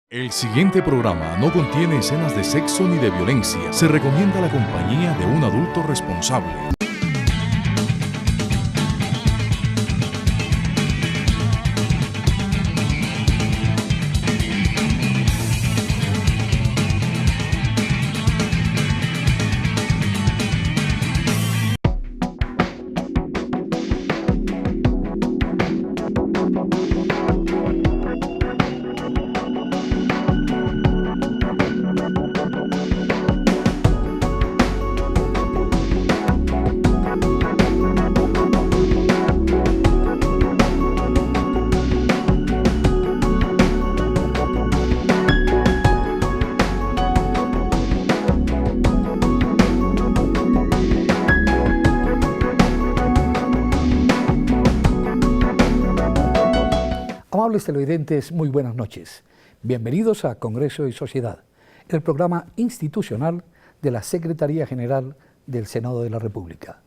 El siguiente programa no contiene escenas de sexo ni de violencia. Se recomienda la compañía de un adulto responsable. Amables televidentes, muy buenas noches. Bienvenidos a Congreso y Sociedad, el programa institucional de la Secretaría General del Senado de la República.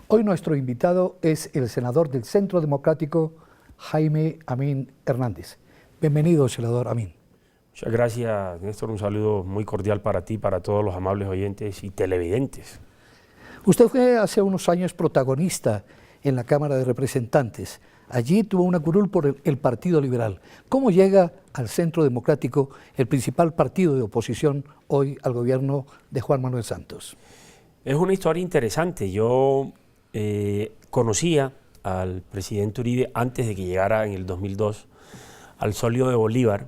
Hoy nuestro invitado es el senador del Centro Democrático, Jaime Amín Hernández. Bienvenido, senador Amín. Muchas gracias, Néstor. Un saludo muy cordial para ti, para todos los amables oyentes y televidentes. Usted fue hace unos años protagonista en la Cámara de Representantes. Allí tuvo una curul por el Partido Liberal. ¿Cómo llega al Centro Democrático, el principal partido de oposición hoy al gobierno de Juan Manuel Santos? Es una historia interesante. Yo conocía al presidente Uribe antes de que llegara en el 2002 al solio de Bolívar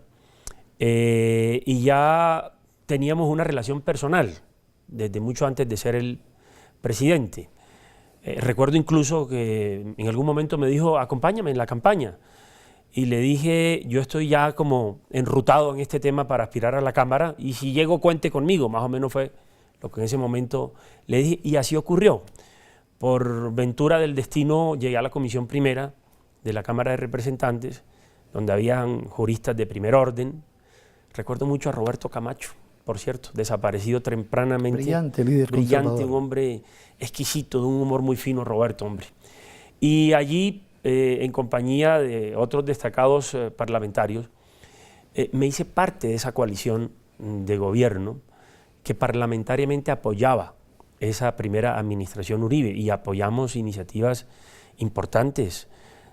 y ya teníamos una relación personal desde mucho antes de ser el presidente. Recuerdo incluso que en algún momento me dijo, acompáñame en la campaña. Y le dije, yo estoy ya como enrutado en este tema para aspirar a la Cámara y si llego cuente conmigo, más o menos fue lo que en ese momento le dije y así ocurrió. Por ventura del destino llegué a la Comisión Primera de la Cámara de Representantes, donde habían juristas de primer orden. Recuerdo mucho a Roberto Camacho, por cierto, desaparecido tempranamente. Brillante líder brillante, un hombre exquisito, de un humor muy fino, Roberto, hombre. Y allí, en compañía de otros destacados parlamentarios, me hice parte de esa coalición de gobierno que parlamentariamente apoyaba esa primera administración Uribe y apoyamos iniciativas importantes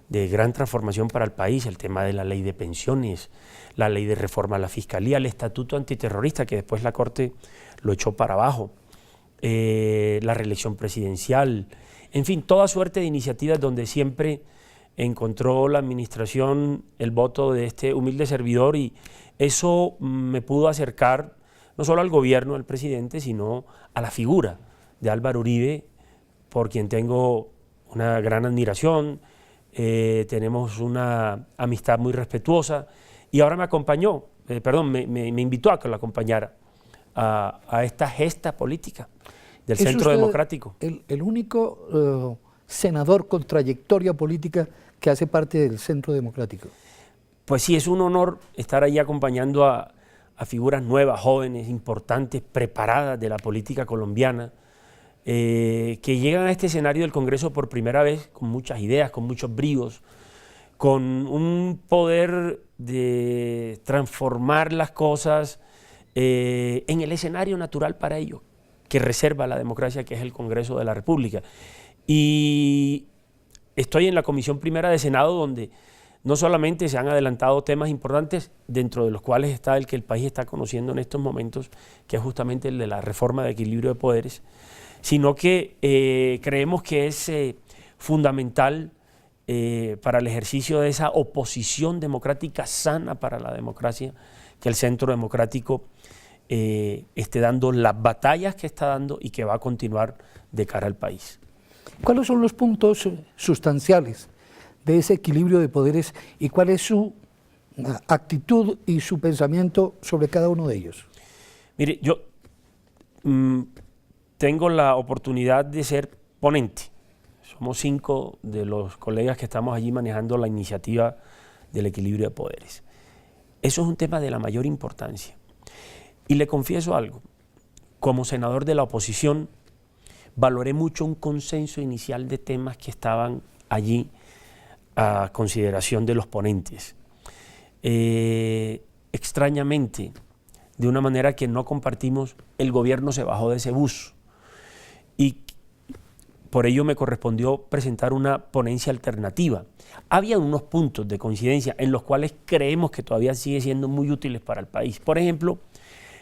de gran transformación para el país, el tema de la ley de pensiones, la ley de reforma a la fiscalía, el estatuto antiterrorista que después la Corte lo echó para abajo, la reelección presidencial, en fin, toda suerte de iniciativas donde siempre encontró la administración el voto de este humilde servidor y eso me pudo acercar no solo al gobierno, al presidente, sino a la figura de Álvaro Uribe, por quien tengo una gran admiración. Tenemos una amistad muy respetuosa y ahora me acompañó, me invitó a que lo acompañara a esta gesta política del Centro Democrático. El único senador con trayectoria política que hace parte del Centro Democrático. Pues sí, es un honor estar ahí acompañando a figuras nuevas, jóvenes, importantes, preparadas de la política colombiana, que llegan a este escenario del Congreso por primera vez con muchas ideas, con muchos bríos, con un poder de transformar las cosas en el escenario natural para ello, que reserva la democracia, que es el Congreso de la República. Y estoy en la Comisión Primera de Senado, donde no solamente se han adelantado temas importantes, dentro de los cuales está el que el país está conociendo en estos momentos, que es justamente el de la reforma de equilibrio de poderes, sino que creemos que es fundamental para el ejercicio de esa oposición democrática sana para la democracia, que el Centro Democrático esté dando las batallas que está dando y que va a continuar de cara al país. ¿Cuáles son los puntos sustanciales de ese equilibrio de poderes y cuál es su actitud y su pensamiento sobre cada uno de ellos? Mire, yo tengo la oportunidad de ser ponente. Somos 5 de los colegas que estamos allí manejando la iniciativa del equilibrio de poderes. Eso es un tema de la mayor importancia. Y le confieso algo, como senador de la oposición, valoré mucho un consenso inicial de temas que estaban allí a consideración de los ponentes. extrañamente, de una manera que no compartimos, el gobierno se bajó de ese bus. Y por ello me correspondió presentar una ponencia alternativa. Había unos puntos de coincidencia en los cuales creemos que todavía sigue siendo muy útiles para el país. Por ejemplo,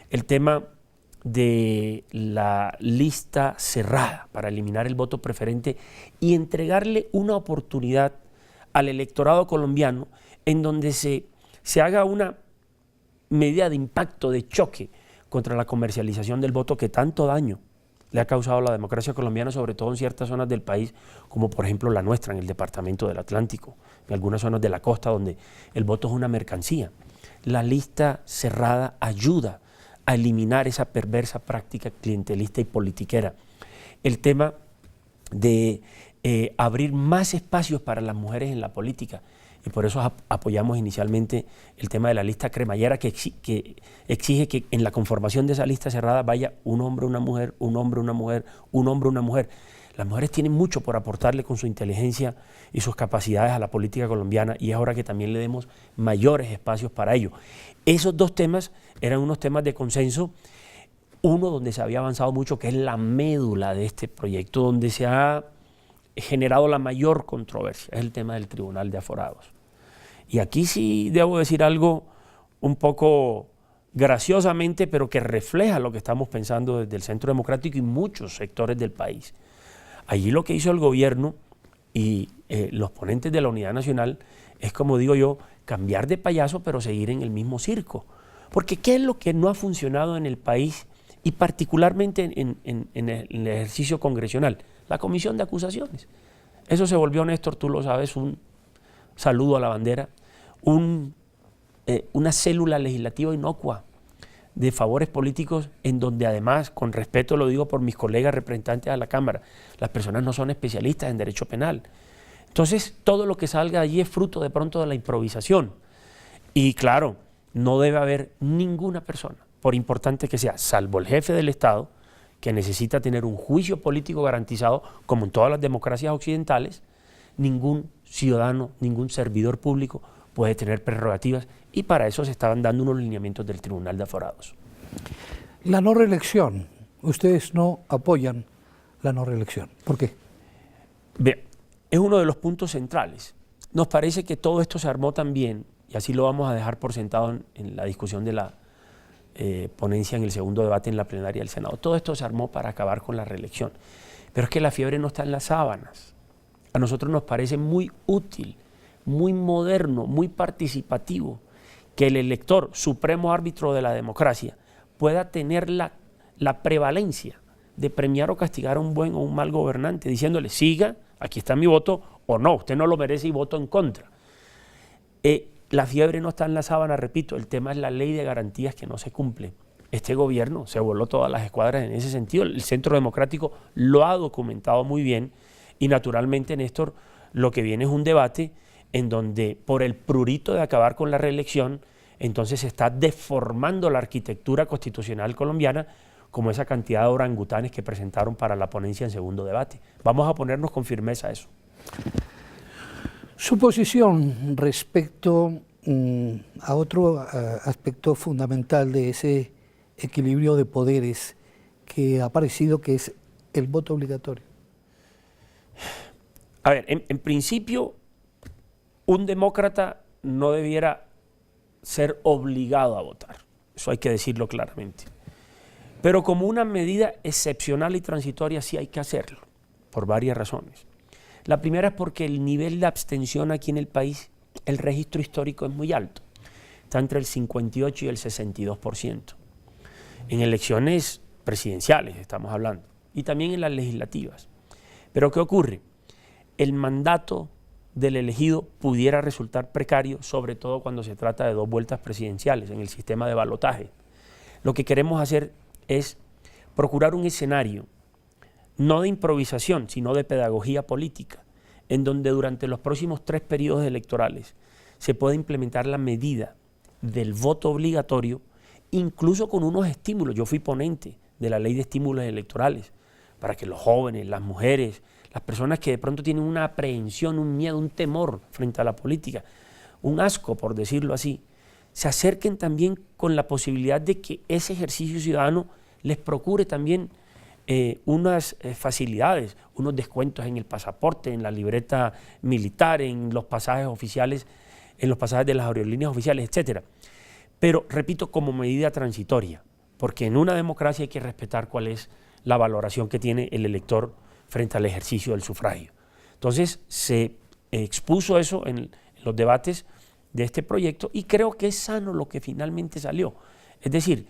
el tema de la lista cerrada para eliminar el voto preferente y entregarle una oportunidad al electorado colombiano en donde se haga una medida de impacto, de choque contra la comercialización del voto que tanto daño le ha causado a la democracia colombiana, sobre todo en ciertas zonas del país, como por ejemplo la nuestra, en el departamento del Atlántico, en algunas zonas de la costa donde el voto es una mercancía. La lista cerrada ayuda a eliminar esa perversa práctica clientelista y politiquera. El tema de abrir más espacios para las mujeres en la política, y por eso apoyamos inicialmente el tema de la lista cremallera que exige que en la conformación de esa lista cerrada vaya un hombre, una mujer, un hombre, una mujer, un hombre, una mujer. Las mujeres tienen mucho por aportarle con su inteligencia y sus capacidades a la política colombiana y es hora que también le demos mayores espacios para ello. Esos dos temas eran unos temas de consenso, uno donde se había avanzado mucho, que es la médula de este proyecto, donde se ha generado la mayor controversia, es el tema del Tribunal de Aforados. Y aquí sí debo decir algo un poco graciosamente, pero que refleja lo que estamos pensando desde el Centro Democrático y muchos sectores del país. Allí lo que hizo el gobierno y los ponentes de la Unidad Nacional es, como digo yo, cambiar de payaso pero seguir en el mismo circo. Porque ¿qué es lo que no ha funcionado en el país y particularmente en el ejercicio congresional? La comisión de acusaciones. Eso se volvió, Néstor, tú lo sabes, un saludo a la bandera, una célula legislativa inocua de favores políticos en donde además, con respeto lo digo por mis colegas representantes a la Cámara, las personas no son especialistas en derecho penal. Entonces, todo lo que salga de allí es fruto de pronto de la improvisación. Y claro, no debe haber ninguna persona, por importante que sea, salvo el jefe del Estado, que necesita tener un juicio político garantizado, como en todas las democracias occidentales. Ningún ciudadano, ningún servidor público puede tener prerrogativas y para eso se estaban dando unos lineamientos del Tribunal de Aforados. La no reelección, ustedes no apoyan la no reelección. ¿Por qué? Bien, es uno de los puntos centrales. Nos parece que todo esto se armó también, y así lo vamos a dejar por sentado en la discusión de la ponencia en el segundo debate en la plenaria del Senado. Todo esto se armó para acabar con la reelección. Pero es que la fiebre no está en las sábanas. A nosotros nos parece muy útil, muy moderno, muy participativo que el elector, supremo árbitro de la democracia, pueda tener la prevalencia de premiar o castigar a un buen o un mal gobernante, diciéndole, siga, aquí está mi voto, o no, usted no lo merece y voto en contra. La fiebre no está en la sábana, repito, el tema es la ley de garantías que no se cumple. Este gobierno se voló todas las escuadras en ese sentido, el Centro Democrático lo ha documentado muy bien y naturalmente, Néstor, lo que viene es un debate en donde por el prurito de acabar con la reelección, entonces se está deformando la arquitectura constitucional colombiana como esa cantidad de orangutanes que presentaron para la ponencia en segundo debate. Vamos a ponernos con firmeza a eso. Su posición respecto a otro aspecto fundamental de ese equilibrio de poderes que ha aparecido, que es el voto obligatorio. A ver, en principio, un demócrata no debiera ser obligado a votar. Eso hay que decirlo claramente. Pero como una medida excepcional y transitoria sí hay que hacerlo, por varias razones. La primera es porque el nivel de abstención aquí en el país, el registro histórico es muy alto. Está entre el 58 y el 62%. En elecciones presidenciales estamos hablando, y también en las legislativas. Pero ¿qué ocurre? El mandato del elegido pudiera resultar precario, sobre todo cuando se trata de 2 vueltas presidenciales en el sistema de balotaje. Lo que queremos hacer es procurar un escenario no de improvisación, sino de pedagogía política, en donde durante los próximos 3 periodos electorales se pueda implementar la medida del voto obligatorio, incluso con unos estímulos. Yo fui ponente de la ley de estímulos electorales, para que los jóvenes, las mujeres, las personas que de pronto tienen una aprehensión, un miedo, un temor frente a la política, un asco, por decirlo así, se acerquen también con la posibilidad de que ese ejercicio ciudadano les procure también unas facilidades, unos descuentos en el pasaporte, en la libreta militar, en los pasajes oficiales, en los pasajes de las aerolíneas oficiales, etc. Pero, repito, como medida transitoria, porque en una democracia hay que respetar cuál es la valoración que tiene el elector frente al ejercicio del sufragio. Entonces, se expuso eso en los debates de este proyecto y creo que es sano lo que finalmente salió. Es decir,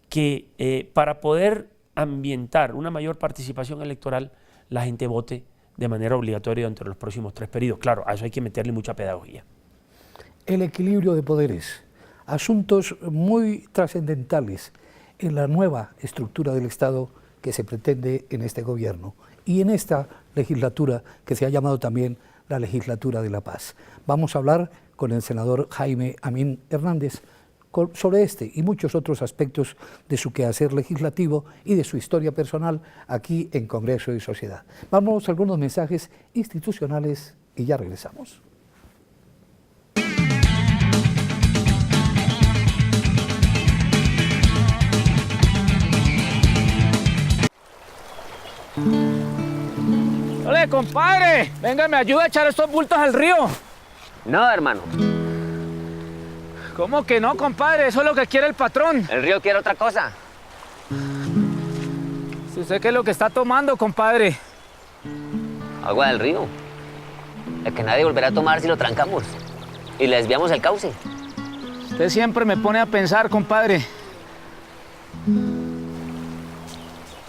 que para poder ambientar una mayor participación electoral, la gente vote de manera obligatoria entre los próximos 3 periodos. Claro, a eso hay que meterle mucha pedagogía. El equilibrio de poderes, asuntos muy trascendentales en la nueva estructura del Estado que se pretende en este gobierno y en esta legislatura que se ha llamado también la legislatura de la paz. Vamos a hablar con el senador Jaime Amín Hernández sobre este y muchos otros aspectos de su quehacer legislativo y de su historia personal aquí en Congreso y Sociedad. Vamos a algunos mensajes institucionales y ya regresamos. ¡Ole, compadre! Venga, me ayuda a echar estos bultos al río. No, hermano. ¿Cómo que no, compadre? Eso es lo que quiere el patrón. El río quiere otra cosa. Si usted qué es lo que está tomando, compadre. Agua del río. El que nadie volverá a tomar si lo trancamos. Y le desviamos el cauce. Usted siempre me pone a pensar, compadre.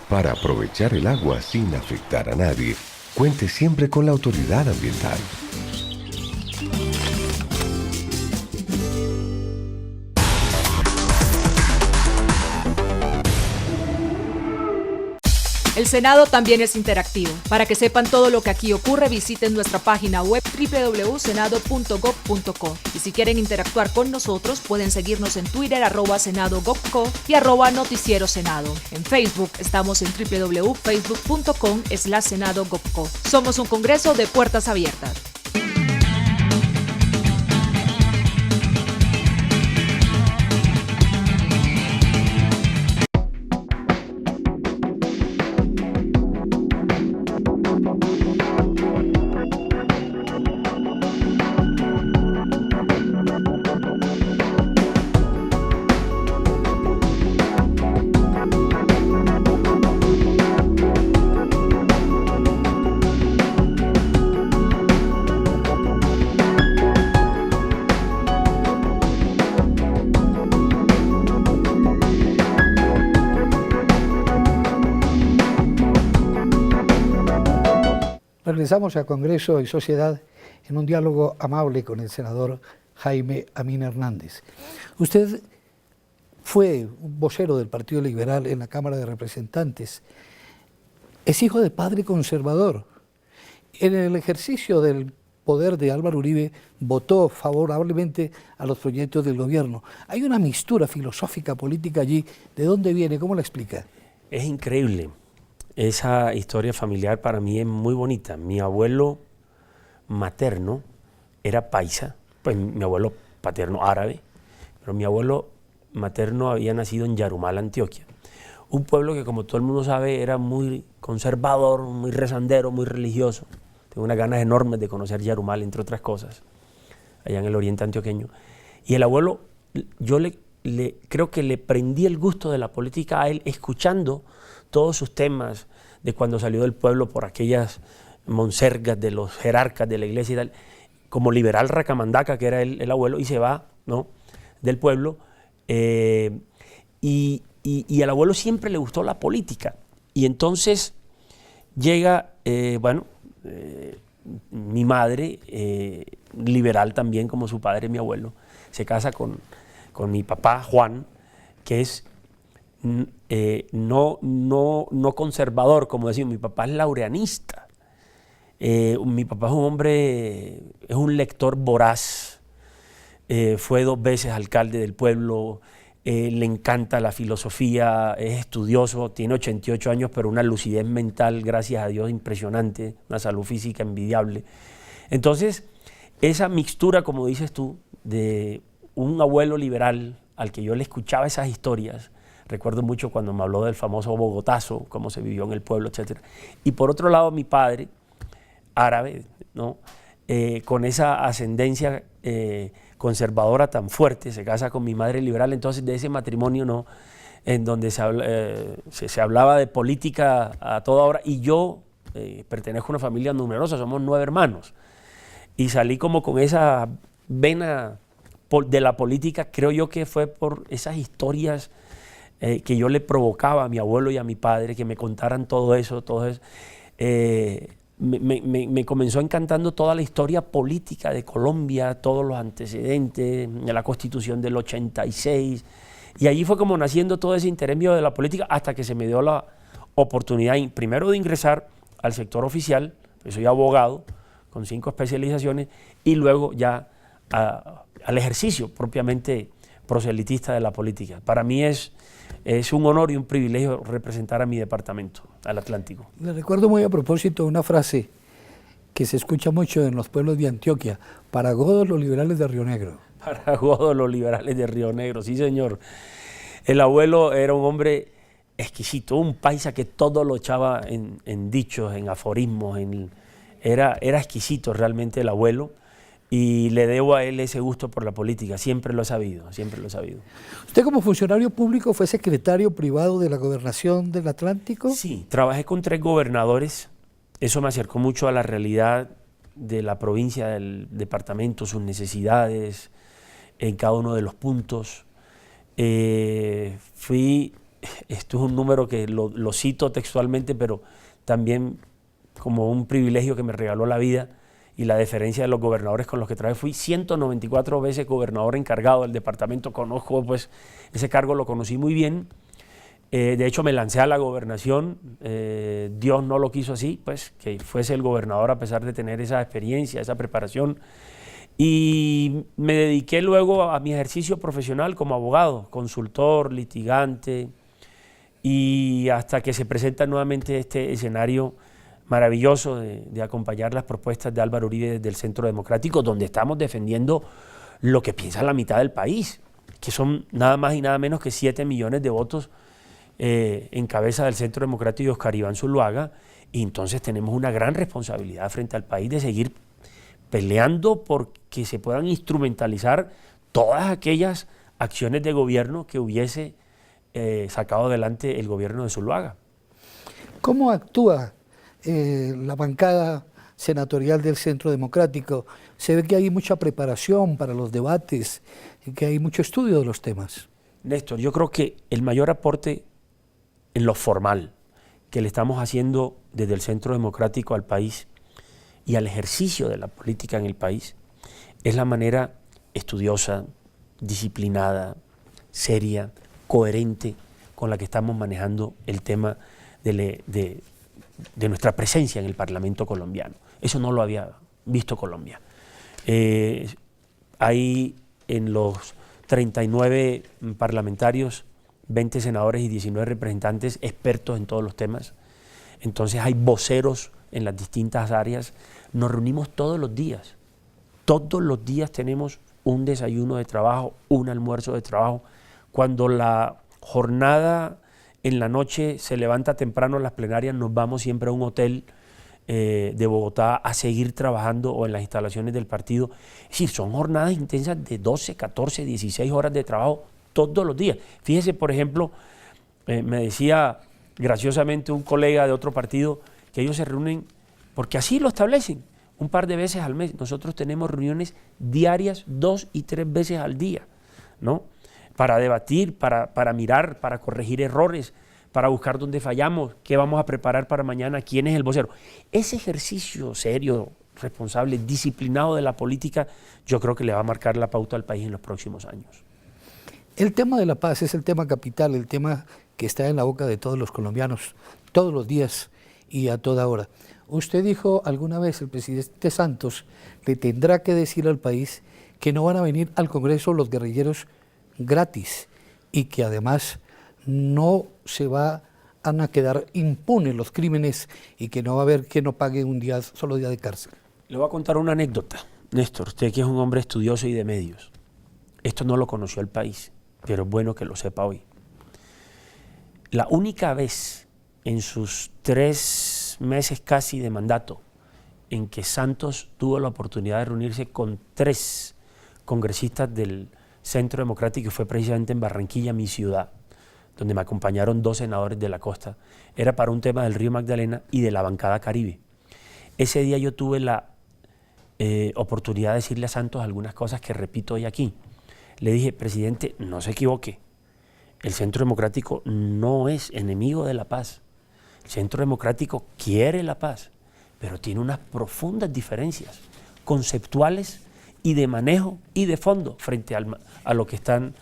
Para aprovechar el agua sin afectar a nadie, cuente siempre con la autoridad ambiental. El Senado también es interactivo. Para que sepan todo lo que aquí ocurre, visiten nuestra página web www.senado.gov.co. Y si quieren interactuar con nosotros, pueden seguirnos en Twitter @senado.gov.co y @noticiero senado. En Facebook estamos en www.facebook.com/senado.gov.co. Somos un congreso de puertas abiertas. Regresamos a Congreso y Sociedad en un diálogo amable con el senador Jaime Amín Hernández. Usted fue un vocero del Partido Liberal en la Cámara de Representantes. Es hijo de padre conservador. En el ejercicio del poder de Álvaro Uribe votó favorablemente a los proyectos del gobierno. Hay una mixtura filosófica política allí. ¿De dónde viene? ¿Cómo la explica? Es increíble. Esa historia familiar para mí es muy bonita. Mi abuelo materno era paisa, pues mi abuelo paterno árabe, pero mi abuelo materno había nacido en Yarumal, Antioquia. Un pueblo que, como todo el mundo sabe, era muy conservador, muy rezandero, muy religioso. Tengo unas ganas enormes de conocer Yarumal, entre otras cosas, allá en el oriente antioqueño. Y el abuelo, yo creo que le prendí el gusto de la política a él escuchando todos sus temas de cuando salió del pueblo por aquellas monsergas de los jerarcas de la iglesia y tal, como liberal racamandaca que era el abuelo, y se va, ¿no?, del pueblo, y al abuelo siempre le gustó la política, y entonces llega, mi madre, liberal también como su padre, mi abuelo, se casa con mi papá Juan, que es no conservador, como decimos. Mi papá es laureanista. Mi papá es un hombre, es un lector voraz. Fue 2 veces alcalde del pueblo. Le encanta la filosofía, es estudioso, tiene 88 años, pero una lucidez mental, gracias a Dios, impresionante, una salud física envidiable. Entonces, esa mixtura, como dices tú, de un abuelo liberal al que yo le escuchaba esas historias. Recuerdo mucho cuando me habló del famoso Bogotazo, cómo se vivió en el pueblo, etc. Y por otro lado, mi padre, árabe, ¿no? Con esa ascendencia conservadora tan fuerte, se casa con mi madre liberal, entonces de ese matrimonio, ¿no? En donde se hablaba de política a toda hora, y yo pertenezco a una familia numerosa, somos 9 hermanos, y salí como con esa vena de la política. Creo yo que fue por esas historias que yo le provocaba a mi abuelo y a mi padre, que me contaran todo eso. Me comenzó encantando toda la historia política de Colombia, todos los antecedentes de la Constitución del 86, y allí fue como naciendo todo ese interés mío de la política, hasta que se me dio la oportunidad primero de ingresar al sector oficial, pues soy abogado con 5 especializaciones, y luego ya al ejercicio propiamente proselitista de la política. Para mí es un honor y un privilegio representar a mi departamento, al Atlántico. Le recuerdo muy a propósito una frase que se escucha mucho en los pueblos de Antioquia: para godos los liberales de Río Negro. Para godos los liberales de Río Negro, sí señor. El abuelo era un hombre exquisito, un paisa que todo lo echaba en dichos, en aforismos, era exquisito realmente el abuelo, y le debo a él ese gusto por la política, siempre lo he sabido, siempre lo he sabido. ¿Usted como funcionario público fue secretario privado de la Gobernación del Atlántico? Sí, trabajé con 3 gobernadores, eso me acercó mucho a la realidad de la provincia, del departamento, sus necesidades en cada uno de los puntos. Esto es un número que lo cito textualmente, pero también como un privilegio que me regaló la vida y la deferencia de los gobernadores con los que trabajé. Fui 194 veces gobernador encargado del departamento, conozco pues ese cargo, lo conocí muy bien. De hecho me lancé a la gobernación, Dios no lo quiso así, pues que fuese el gobernador a pesar de tener esa experiencia, esa preparación, y me dediqué luego a mi ejercicio profesional como abogado, consultor, litigante, y hasta que se presenta nuevamente este escenario maravilloso de acompañar las propuestas de Álvaro Uribe desde el Centro Democrático, donde estamos defendiendo lo que piensa la mitad del país, que son nada más y nada menos que 7 millones de votos en cabeza del Centro Democrático de Oscar Iván Zuluaga, y entonces tenemos una gran responsabilidad frente al país de seguir peleando porque se puedan instrumentalizar todas aquellas acciones de gobierno que hubiese sacado adelante el gobierno de Zuluaga. ¿Cómo actúa la bancada senatorial del Centro Democrático? Se ve que hay mucha preparación para los debates y que hay mucho estudio de los temas. Néstor, yo creo que el mayor aporte en lo formal que le estamos haciendo desde el Centro Democrático al país y al ejercicio de la política en el país es la manera estudiosa, disciplinada, seria, coherente con la que estamos manejando el tema de nuestra presencia en el Parlamento colombiano. Eso no lo había visto Colombia. Hay en los 39 parlamentarios 20 senadores y 19 representantes expertos en todos los temas. Entonces hay voceros en las distintas áreas. Nos reunimos todos los días tenemos un desayuno de trabajo, un almuerzo de trabajo. Cuando la jornada en la noche se levanta temprano las plenarias, nos vamos siempre a un hotel de Bogotá a seguir trabajando, o en las instalaciones del partido. Es decir, son jornadas intensas de 12, 14, 16 horas de trabajo todos los días. Fíjese, por ejemplo, me decía graciosamente un colega de otro partido que ellos se reúnen, porque así lo establecen, un par de veces al mes. Nosotros tenemos reuniones diarias 2 y 3 veces al día, ¿no? Para debatir, para mirar, para corregir errores, para buscar dónde fallamos, qué vamos a preparar para mañana, quién es el vocero. Ese ejercicio serio, responsable, disciplinado de la política, yo creo que le va a marcar la pauta al país en los próximos años. El tema de la paz es el tema capital, el tema que está en la boca de todos los colombianos, todos los días y a toda hora. Usted dijo alguna vez, el presidente Santos le tendrá que decir al país que no van a venir al Congreso los guerrilleros gratis y que además no se van a quedar impunes los crímenes y que no va a haber quien no pague un solo día de cárcel. Le voy a contar una anécdota, Néstor, usted que es un hombre estudioso y de medios. esto no lo conoció el país, pero es bueno que lo sepa hoy. La única vez en sus 3 meses casi de mandato en que Santos tuvo la oportunidad de reunirse con 3 congresistas del Centro Democrático fue precisamente en Barranquilla, mi ciudad, donde me acompañaron 2 senadores de la costa. Era para un tema del Río Magdalena y de la bancada Caribe. Ese día yo tuve la oportunidad de decirle a Santos algunas cosas que repito hoy aquí. Le dije, presidente, no se equivoque, el Centro Democrático no es enemigo de la paz. El Centro Democrático quiere la paz, pero tiene unas profundas diferencias conceptuales y de manejo y de fondo frente a lo que están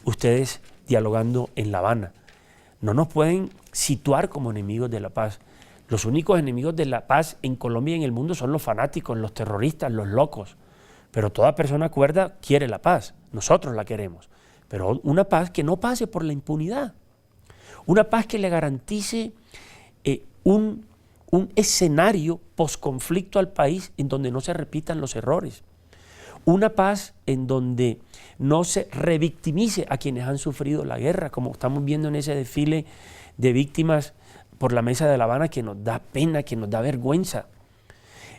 ustedes dialogando en La Habana. No nos pueden situar como enemigos de la paz. Los únicos enemigos de la paz en Colombia y en el mundo son los fanáticos, los terroristas, los locos. Pero toda persona cuerda quiere la paz, nosotros la queremos. Pero una paz que no pase por la impunidad. Una paz que le garantice un escenario posconflicto al país en donde no se repitan los errores. Una paz en donde no se revictimice a quienes han sufrido la guerra, como estamos viendo en ese desfile de víctimas por la mesa de La Habana, que nos da pena, que nos da vergüenza.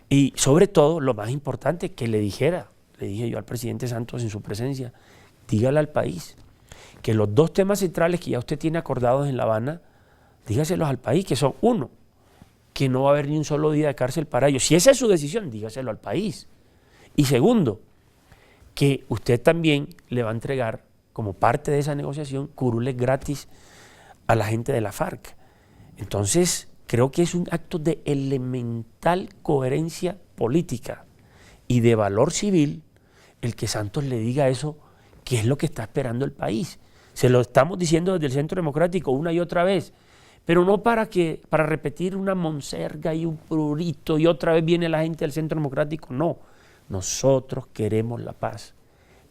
Y sobre todo, lo más importante, que le dije yo al presidente Santos en su presencia, dígale al país que los 2 temas centrales que ya usted tiene acordados en La Habana, dígaselos al país, que son: 1, que no va a haber ni un solo día de cárcel para ellos. Si esa es su decisión, dígaselo al país. Y 2, que usted también le va a entregar, como parte de esa negociación, curules gratis a la gente de la FARC. Entonces, creo que es un acto de elemental coherencia política y de valor civil el que Santos le diga eso, que es lo que está esperando el país. Se lo estamos diciendo desde el Centro Democrático una y otra vez, pero no para repetir una monserga y un prurito y otra vez viene la gente del Centro Democrático, no. Nosotros queremos la paz,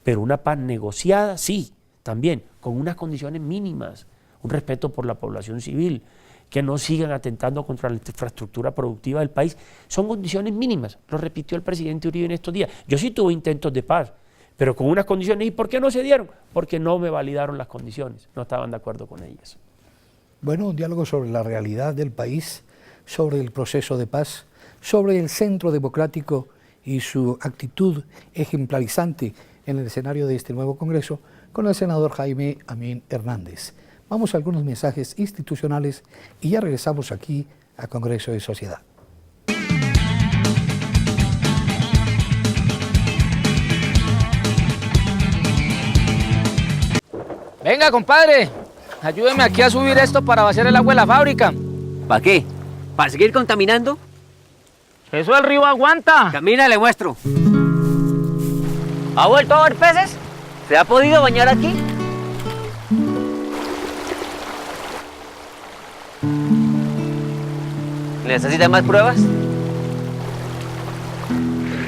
pero una paz negociada, sí, también, con unas condiciones mínimas, un respeto por la población civil, que no sigan atentando contra la infraestructura productiva del país. Son condiciones mínimas, lo repitió el presidente Uribe en estos días. Yo sí tuve intentos de paz, pero con unas condiciones. ¿Y por qué no se dieron? Porque no me validaron las condiciones, no estaban de acuerdo con ellas. Bueno, un diálogo sobre la realidad del país, sobre el proceso de paz, sobre el Centro Democrático y su actitud ejemplarizante en el escenario de este nuevo Congreso, con el senador Jaime Amín Hernández. Vamos a algunos mensajes institucionales y ya regresamos aquí a Congreso de Sociedad. Venga, compadre, ayúdeme aquí a subir esto para vaciar el agua de la fábrica. ¿Para qué? ¿Para seguir contaminando? Eso del río aguanta. Camina, le muestro. ¿Ha vuelto a ver peces? ¿Se ha podido bañar aquí? ¿Necesita más pruebas?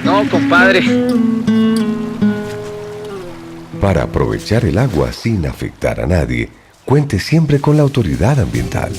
No, compadre. Para aprovechar el agua sin afectar a nadie, cuente siempre con la autoridad ambiental.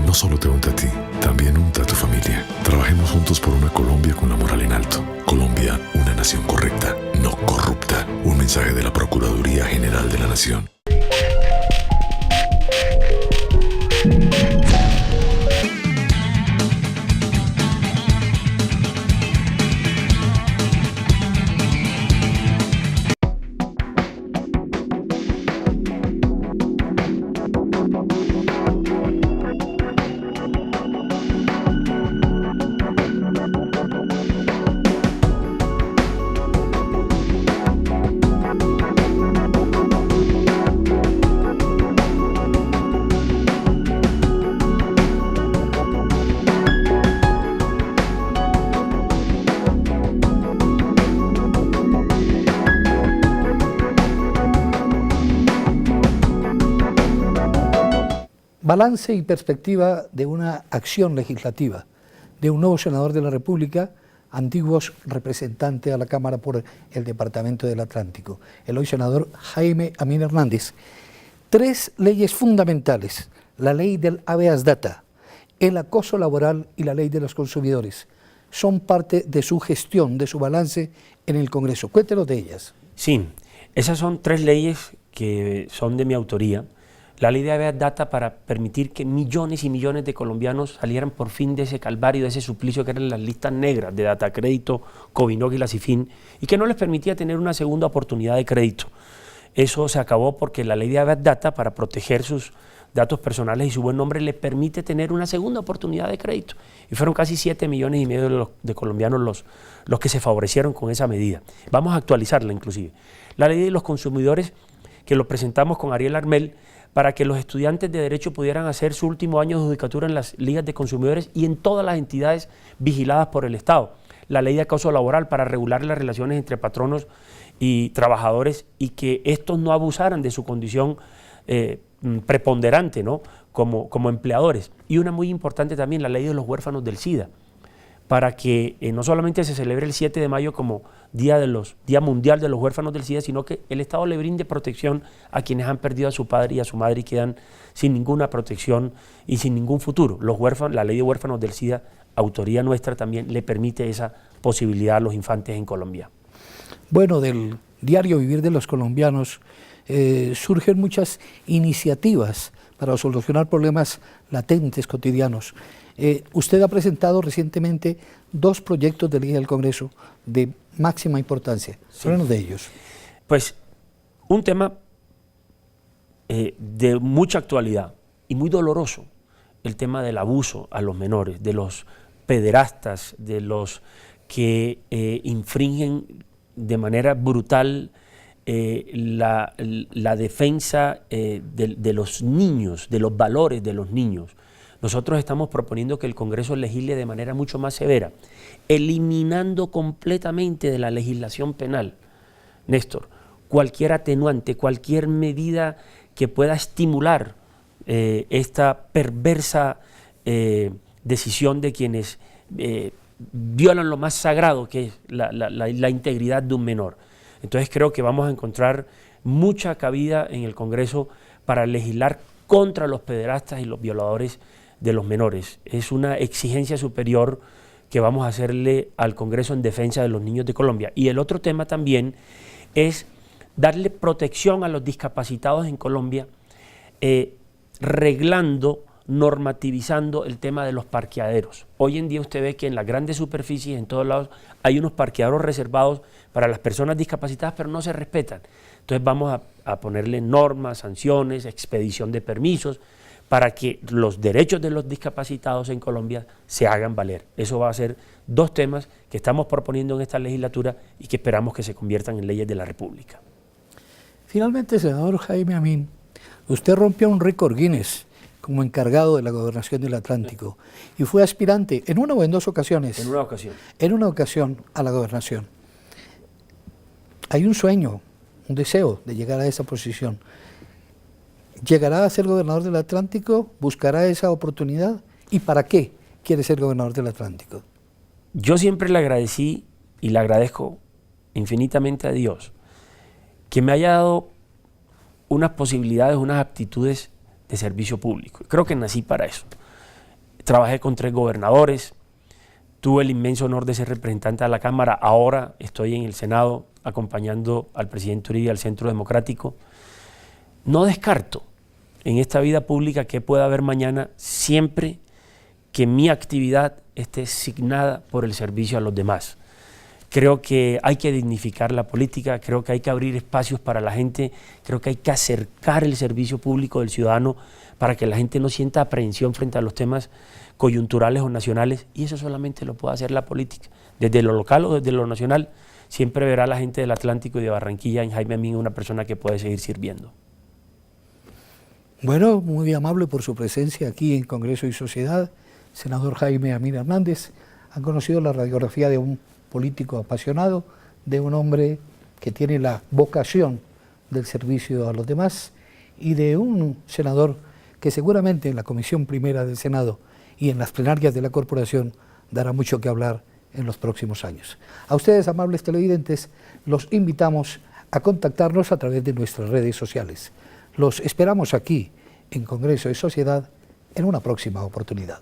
No solo te unta a ti, también unta a tu familia. Trabajemos juntos por una Colombia con la moral en alto. Colombia, una nación correcta, no corrupta. Un mensaje de la Procuraduría General de la Nación. Balance y perspectiva de una acción legislativa de un nuevo senador de la República, antiguos representante a la Cámara por el Departamento del Atlántico, el hoy senador Jaime Amin Hernández. 3 leyes fundamentales: la ley del habeas data, el acoso laboral y la ley de los consumidores, son parte de su gestión, de su balance en el Congreso. Cuéntenos de ellas. Sí, esas son 3 leyes que son de mi autoría. La ley de habeas data para permitir que millones y millones de colombianos salieran por fin de ese calvario, de ese suplicio que eran las listas negras de Datacrédito, Covinog y la Cifin, y que no les permitía tener una segunda oportunidad de crédito. Eso se acabó porque la ley de habeas data, para proteger sus datos personales y su buen nombre, le permite tener una segunda oportunidad de crédito. Y fueron casi 7,5 millones de colombianos los que se favorecieron con esa medida. Vamos a actualizarla inclusive. La ley de los consumidores, que lo presentamos con Ariel Armel, para que los estudiantes de Derecho pudieran hacer su último año de judicatura en las ligas de consumidores y en todas las entidades vigiladas por el Estado. La ley de acoso laboral para regular las relaciones entre patronos y trabajadores y que estos no abusaran de su condición preponderante, ¿no?, como empleadores. Y una muy importante también, la ley de los huérfanos del SIDA, para que no solamente se celebre el 7 de mayo como Día Mundial de los Huérfanos del SIDA, sino que el Estado le brinde protección a quienes han perdido a su padre y a su madre y quedan sin ninguna protección y sin ningún futuro. Los huérfanos, la ley de huérfanos del SIDA, autoría nuestra, también le permite esa posibilidad a los infantes en Colombia. Bueno, del diario vivir de los colombianos surgen muchas iniciativas para solucionar problemas latentes, cotidianos. Usted ha presentado recientemente 2 proyectos de ley del Congreso de máxima importancia. Háblanos de ellos. Pues un tema de mucha actualidad y muy doloroso, el tema del abuso a los menores, de los pederastas, de los que infringen de manera brutal la defensa de los niños, de los valores de los niños. Nosotros estamos proponiendo que el Congreso legisle de manera mucho más severa, eliminando completamente de la legislación penal, Néstor, cualquier atenuante, cualquier medida que pueda estimular esta perversa decisión de quienes violan lo más sagrado, que es la integridad de un menor. Entonces creo que vamos a encontrar mucha cabida en el Congreso para legislar contra los pederastas y los violadores de los menores. Es una exigencia superior que vamos a hacerle al Congreso en defensa de los niños de Colombia. Y el otro tema también es darle protección a los discapacitados en Colombia, reglando, normativizando el tema de los parqueaderos. Hoy en día usted ve que en las grandes superficies, en todos lados, hay unos parqueaderos reservados para las personas discapacitadas, pero no se respetan. Entonces vamos a ponerle normas, sanciones, expedición de permisos, para que los derechos de los discapacitados en Colombia se hagan valer. Eso va a ser 2 temas que estamos proponiendo en esta legislatura y que esperamos que se conviertan en leyes de la República. Finalmente, senador Jaime Amin, usted rompió un récord Guinness como encargado de la Gobernación del Atlántico y fue aspirante en una o en 2 ocasiones. En una ocasión. En una ocasión a la gobernación. Hay un sueño, un deseo de llegar a esa posición. ¿Llegará a ser gobernador del Atlántico? ¿Buscará esa oportunidad? ¿Y para qué quiere ser gobernador del Atlántico? Yo siempre le agradecí y le agradezco infinitamente a Dios que me haya dado unas posibilidades, unas aptitudes de servicio público. Creo que nací para eso. Trabajé con 3 gobernadores, tuve el inmenso honor de ser representante de la Cámara, ahora estoy en el Senado acompañando al presidente Uribe al Centro Democrático. No descarto en esta vida pública que pueda haber mañana, siempre que mi actividad esté signada por el servicio a los demás. Creo que hay que dignificar la política, creo que hay que abrir espacios para la gente, creo que hay que acercar el servicio público del ciudadano para que la gente no sienta aprehensión frente a los temas coyunturales o nacionales, y eso solamente lo puede hacer la política. Desde lo local o desde lo nacional, siempre verá la gente del Atlántico y de Barranquilla en Jaime Amin una persona que puede seguir sirviendo. Bueno, muy amable por su presencia aquí en Congreso y Sociedad, senador Jaime Amin Hernández. Han conocido la radiografía de un político apasionado, de un hombre que tiene la vocación del servicio a los demás y de un senador que seguramente en la Comisión Primera del Senado y en las plenarias de la Corporación dará mucho que hablar en los próximos años. A ustedes, amables televidentes, los invitamos a contactarnos a través de nuestras redes sociales. Los esperamos aquí, en Congreso y Sociedad, en una próxima oportunidad.